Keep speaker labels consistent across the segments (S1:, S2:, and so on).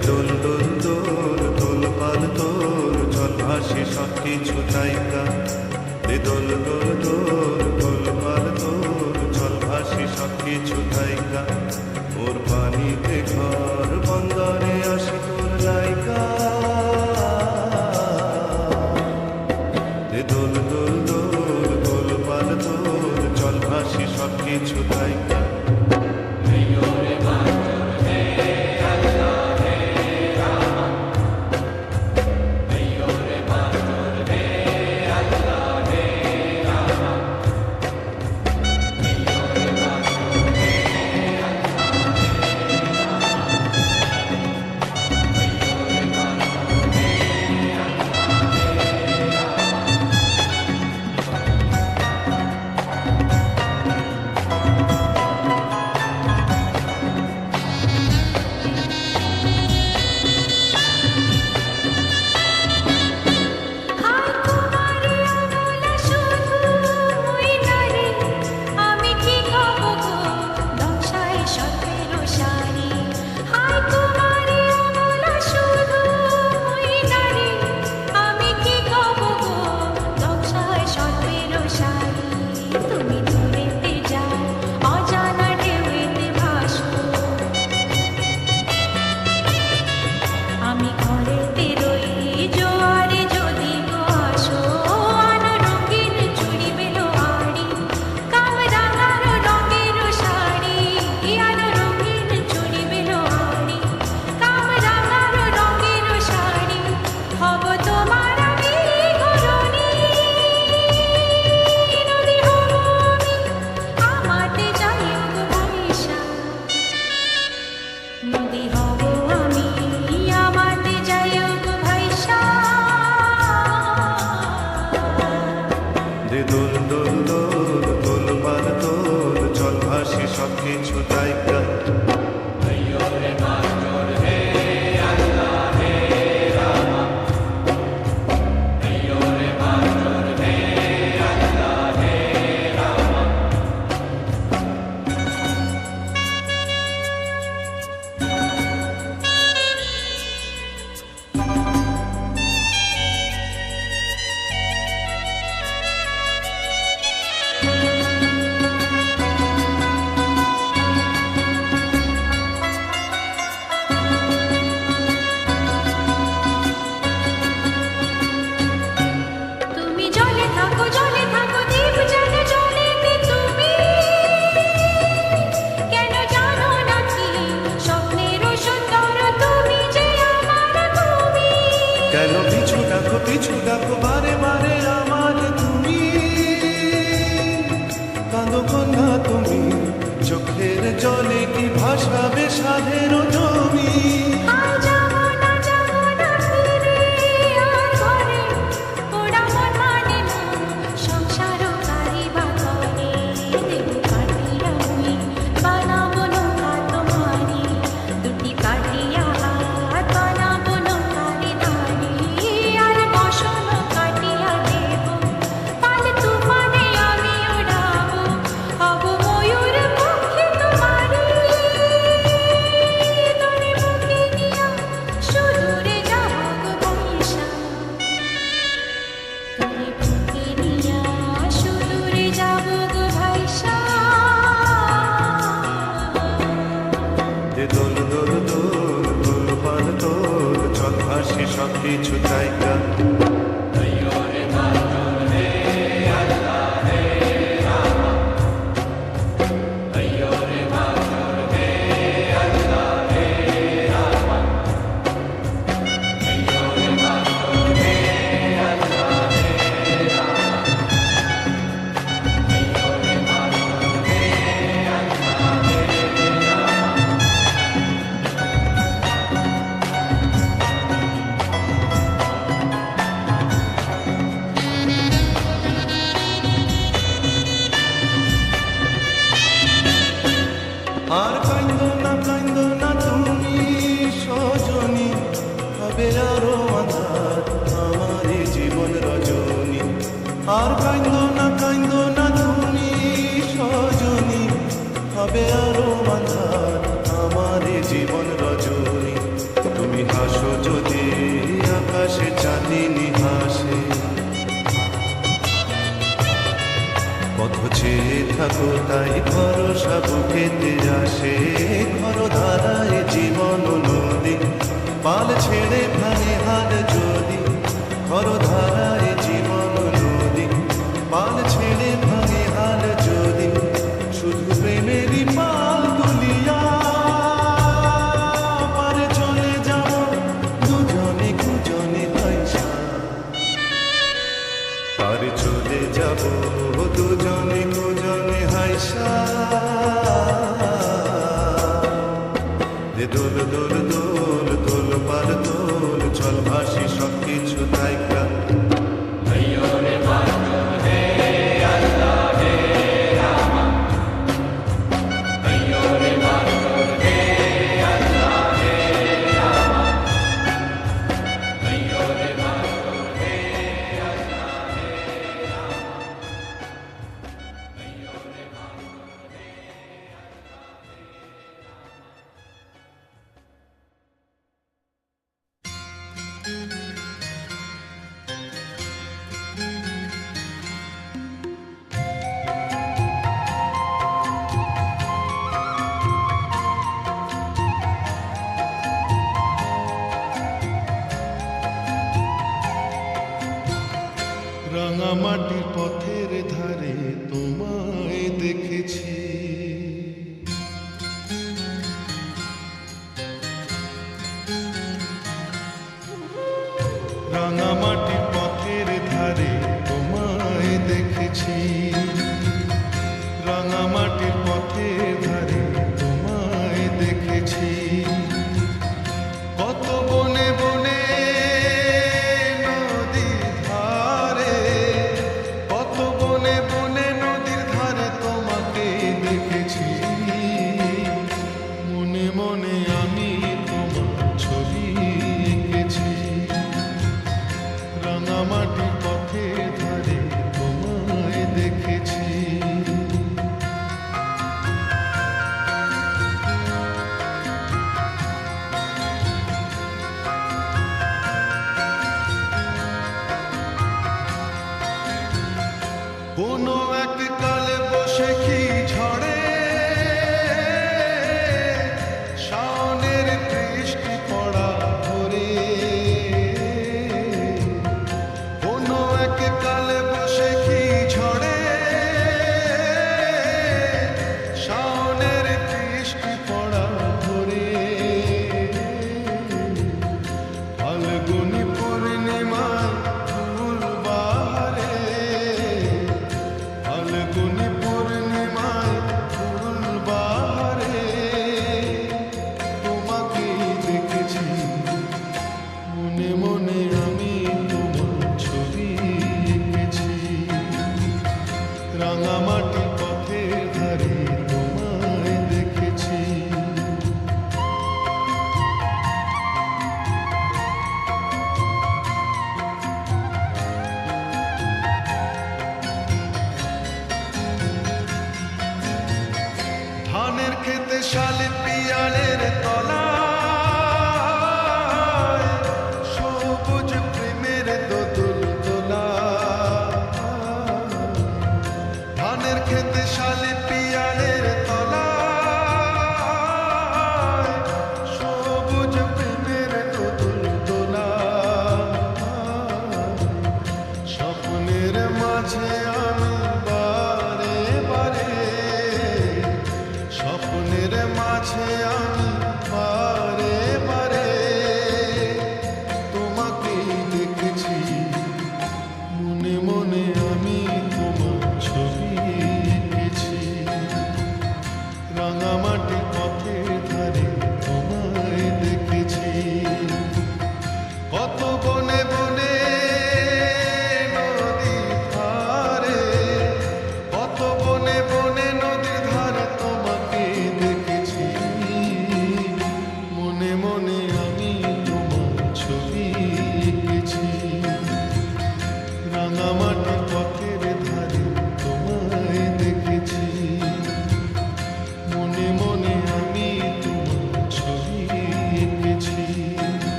S1: দোল দোল দোল দোল পাল দোল চল ভাসি সব কিছু তাইকা দোল দোল দোল দোল পাল দোল চল ভাসি সব কিছু তাইকা ওর পানিতে ঘর বন্দরে আসি তোর লাইকা দোল দোল দোল দোল পাল দোল চল ভাসি সব কিছু তাইকা দোল দোল দোল দোল পাল দোল চল ভাসি সব কিছু তাইকা কেন পিছু ডাকো বারে বারে আমার তুমি কাঁদো কন্যা তুমি চোখের জলে কি ভাসাবে সাধের জমি দোল দোল দোল দোল পাল দোল চল ভাসি সব কিছু তাইকা আর কাইন্দো না তুমি সজনী, হবে আরো আঁধার আমার এই জীবন রজনী। আর কাইন্দো না তুমি সজনী, হবে আরো আঁধার আমার এই জীবন রজনী। তুমি হাসো যদি আকাশে চাঁদিনী হাসে, পথ চেয়ে থাকো তাই ভরসা বুকেতে আসে। ঘর ধারায় জীবন নদী, পাল ছেড়ে ভাঙে হাল যদি। ঘর ধারায় জীবন নদী, পাল ছেড়ে ভাঙে হাল যদি। শুধু প্রেমেরই পাল তুলিয়া পারে চলে যাব দুজনে কুজনে ভাইসা। পারে চলে যাব দুজনে কুজনে হাইসা। দোল দোল দোল দোল পাল দোল, চল ভাসি সব কিছু তাইকা।
S2: রাঙামাটির পথের ধারে তোমায় দেখেছি, রাঙামাটির পথের ধারে তোমায় দেখেছি, রাঙামাটির পথের ধারে তোমায় দেখেছি। কত বনে বনে নদীর ধারে, কত বনে বনে নদীর ধারে তোমাকে দেখেছি। মনে মনে আমি তোমার ছবি এঁকেছি, রাঙামাটির পথের ধারে তোমায় দেখেছি। কোনো এক কালে বসে কি ঝড়ে শাওনের বৃষ্টি পড়া ধরে, কোনো এক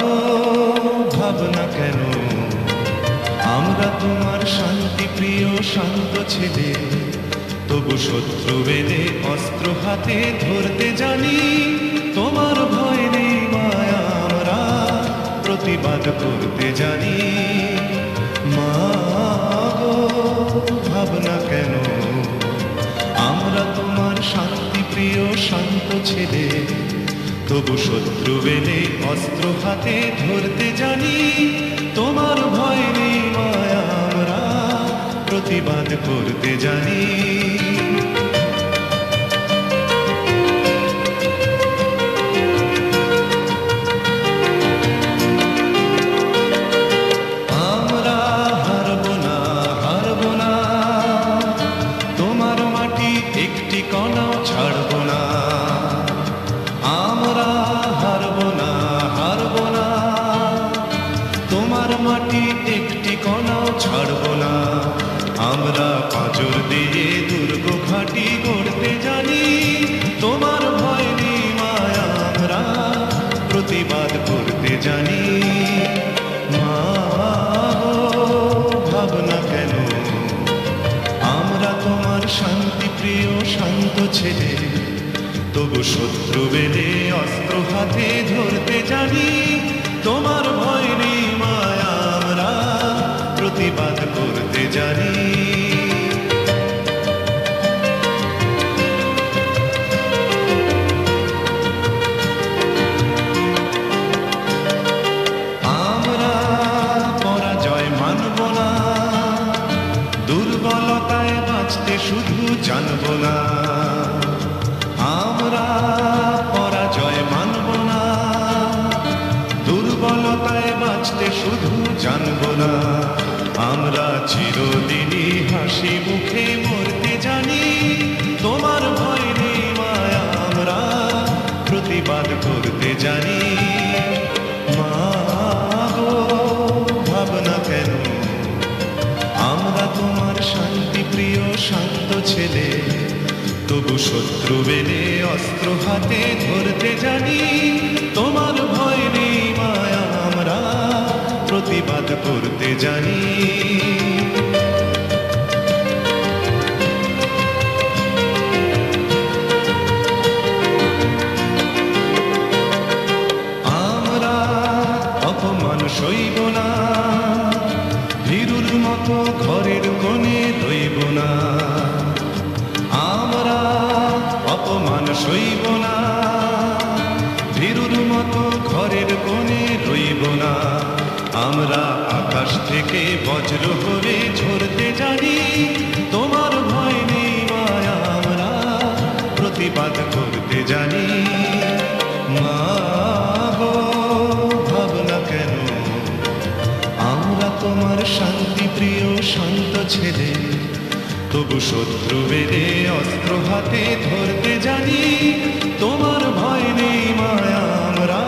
S1: গো ভাবনা কেন, আমরা তোমার শান্তি প্রিয় শান্ত ছেলে, তবু শত্রু বেদে অস্ত্র হাতে ধরতে জানি। তোমার ভয় নেই মায়া, আমরা প্রতিবাদ করতে জানি। মা গো ভাবনা কেন, আমরা তোমার শান্তি প্রিয় শান্ত ছেলে, তবু শত্রু বেদে অস্ত্র হাতে ধরতে জানি। তোমার ভয় নেই মায়া, আমরা প্রতিবাদ করতে জানি। আমরা হারব না, হারব না, তোমার মাটি একটি কণাও ছাড়ব না। আমরা হারব না, হারব না, তোমার মাটি একটি কণাও ছাড়ব না। আমরা পাঁজর দিয়ে দুর্গ ঘাঁটি গড়তে জানি। তোমার ভয় নেই মায়া, আমরা প্রতিবাদ করতে জানি। মা গো ভাবনা কেন, আমরা তোমার শান্তি প্রিয় শান্ত ছেলে, তবু শত্রু বেদে অস্ত্র হাতে ধরতে জানি। তোমার ভয় নেই মায়া, আমরা প্রতিবাদ করতে জানি। আমরা পরাজয় মানব না, দুর্বলতায় বাঁচতে শুধু জানব না। আমরা পরাজয় মানব না, দুর্বলতায় বাঁচতে শুধু জানব না। আমরা চিরদিনই হাসি মুখে মরতে জানি। তোমার ভয় নেই মায়া, আমরা প্রতিবাদ করতে জানি। মা গো ভাবনা কেন, আমরা তোমার শান্তি প্রিয় শান্ত ছেলে, তবু শত্রু বেদে অস্ত্র হাতে ধরতে জানি। তোমার ভয় নেই মায়া, আমরা প্রতিবাদ করতে জানি। আমরা অপমান সইব না, ভীরুর মতো ঘরের কোণে রইব না। আমরা অপমান সইব না, ভীরুর মতো ঘরের কোণে রইব না। আমরা আকাশ থেকে বজ্র করে ঝরতে জানি। তোমার ভয় নেই মায়া, আমরা প্রতিবাদ করতে জানি। মা গো ভাবনা কেন, আমরা তোমার শান্তি প্রিয় শান্ত ছেলে, তবু শত্রু বেদে অস্ত্র হাতে ধরতে জানি। তোমার ভয় নেই মায়া, আমরা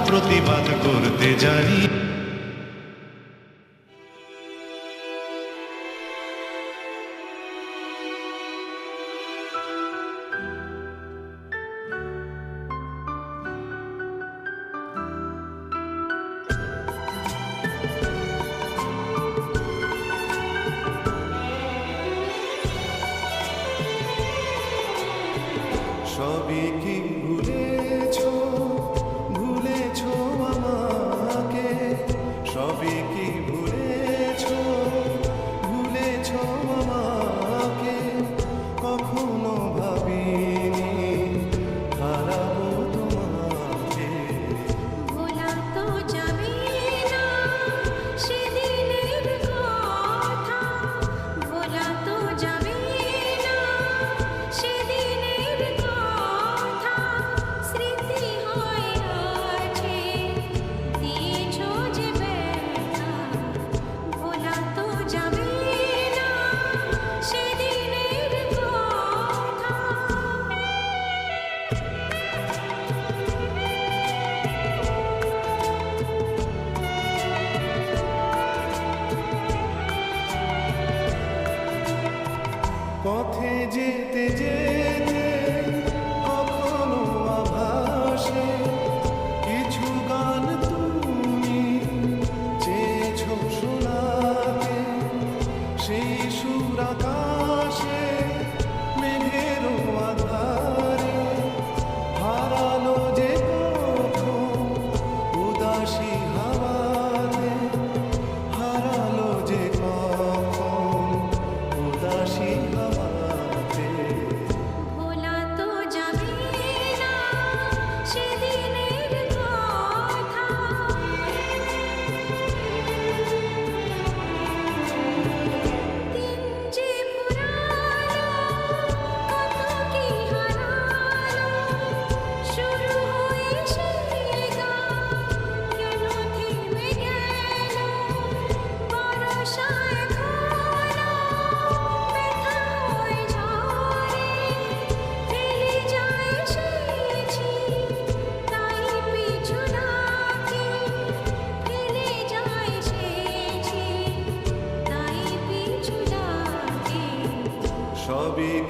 S1: প্রতিবাদ করতে জানি। সবই কি ভুলেছো, ভুলেছো আমাকে?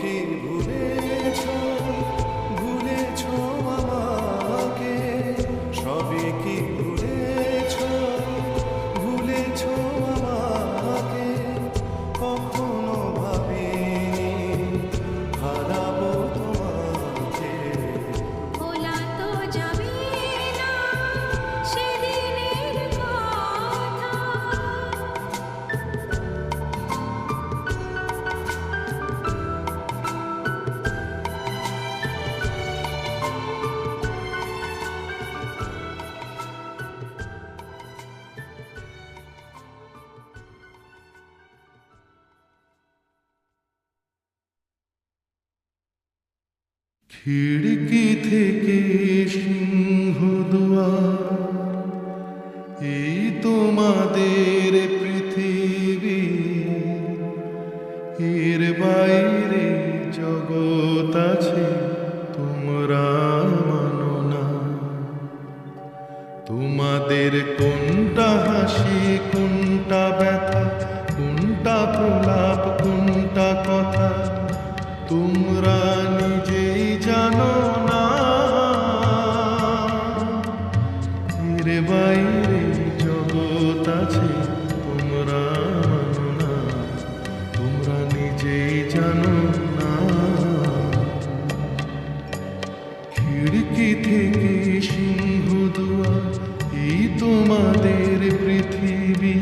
S1: কি ভুলেছ ভুলেছ আমাকে, সবই কি ভুলেছ ভুলেছ আমাকে, কখনো ভাবিনি হারাবো তোমাকে।
S3: ভোলা তো যাবে না সেদিনের কথা।
S2: খিড়কি থেকে সিংহ দুয়ার, এই তোমাদের পৃথিবী, এর বাইরে জগৎ আছে তোমরা মানো না। তোমাদের কোনটা হাসি কোনটা ব্যথা, কোনটা প্রলাপ কোনটা কথা, তোমরা নিজেই জানো না। এর বাইরে জগৎ আছে তোমরা মানো না, তোমরা নিজেই জানো না। খিড়কি থেকে সিংহ দুয়ার, এই তোমাদের পৃথিবী।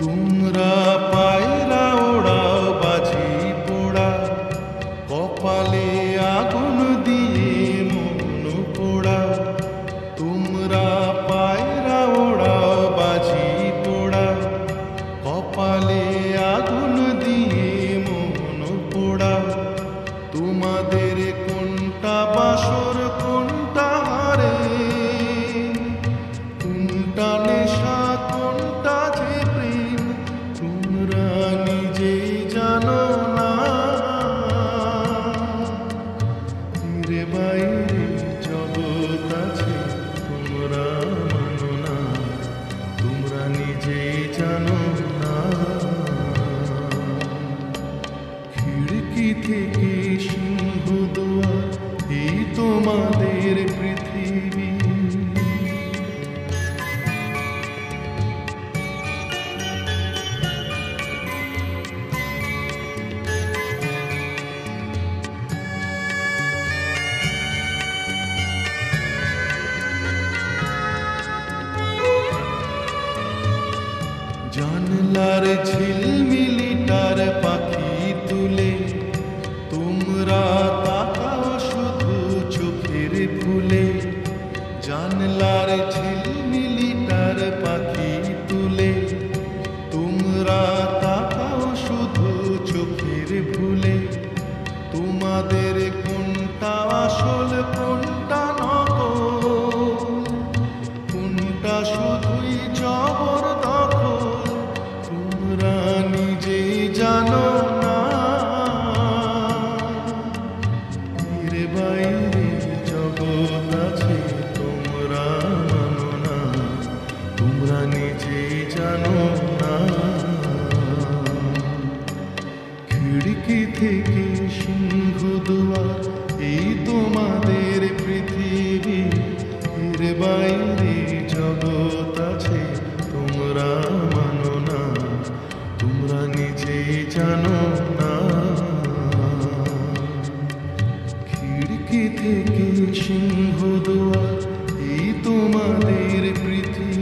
S2: তোমরা পায়রা ওড়াও বাজি পোড়া, কপালে আগুন দিয়ে মন পোড়া। তোমরা পায়রা ওড়াও বাজি পোড়া, কপালে আগুন দিয়ে মন পোড়া। তোমাদের কোনটা বাসর কোনটা হারে, কোনটা নেশা কোনটা যে প্রেম, তোমরা নিজেই জানো না। এর বাইরে জগৎ আছে তোমরা মানো না, তোমরা নিজেই জানো না। খিড়কি থেকে সিংহ দুয়ার, এই তোমাদের পৃথিবী। জানলার ঝিলমিলিটার পাখি তুলে, তোমরা তাকাও শুধু চোখের ফুলে। জানলার ঝিলমিলিটার পাখি তুলে, তোমরা তাকাও শুধু চোখের ফুলে। তোমাদের কোনটা আসল কোনটা নকল, কোনটা শুধুই জবরদখল, তোমরা নিজেই জানো না। এর বাইরে জগৎ আছে তোমরা মানো না, তোমরা নিজেই জানো না। খিড়কি থেকে সিংহ দুয়ার, এই তোমাদের পৃথিবী। এর বাইরে জগৎ আছে তোমরা মানো না, তোমরা নিজেই জানো না। খিড়কি থেকে সিংহ দুয়ার, এই তোমাদের পৃথিবী।